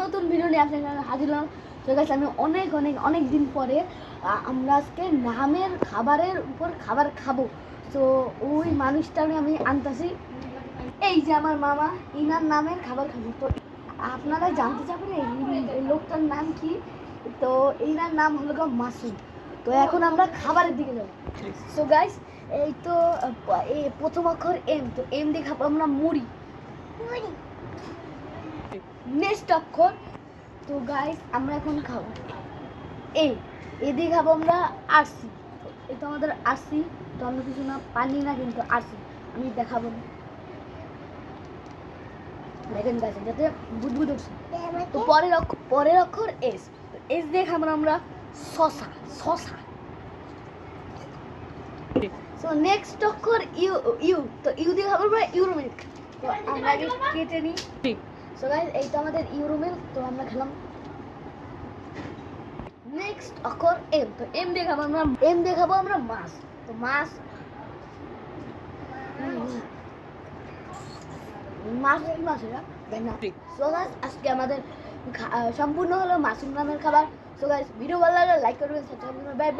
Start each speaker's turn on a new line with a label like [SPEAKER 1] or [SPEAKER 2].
[SPEAKER 1] নতুন ভিডিও নিয়ে আপনার সামনে হাজির হলাম। তো গাইস আমি অনেক দিন পরে আমরা আজকে নামের খাবারের উপর খাবার খাবো। তো ওই মানুষটা আমি আনতেছি, এই যে আমার মামা, ইনার নামের খাবার খাবো। তো আপনারা জানতে চাবেন এই লোকটার নাম কি? তো ইনার নাম হলো মাসুদ। তো এখন আমরা খাবারের দিকে যাবো। সো গাইস এই তো এই প্রথম অক্ষর এম, তো এম দিয়ে খাবো আমরা মুড়ি। নেক্সট অক্ষর, তো গাইস আমরা এখন খাবো এ দিয়ে খাবো আমরা আরসি। এটা আমাদের আরসি, তো অন্য কিছু না, পানি না, কিন্তু আরসি আমি দেখাবো না, দেখেন গাইস যাতে বুদবুদ উঠছে। তো পরের অক্ষর এস, তো এস দিয়ে খাবো আমরা শশা। সো নেক্সট অক্ষর ইউ, তো ইউ দিয়ে খাবো আমরা ইউরো মিল্ক। তো আমরা কেটে নিই। সো গাইস এই তো আমাদের ইউরো মিল্ক, তো আমরা খেলাম। নেক্সট অক্ষর এম, তো এম দিয়ে খাবো আমরা মাছ। তো মাছ কি মাছ এটা দেখ না। সো গাইস আজকে আমাদের সম্পূর্ণ হলো মাসুম নামের খাবার। সো গাইস ভিডিও ভালো লাগলে লাইক করবেন, সাবস্ক্রাইব করবেন। বাই।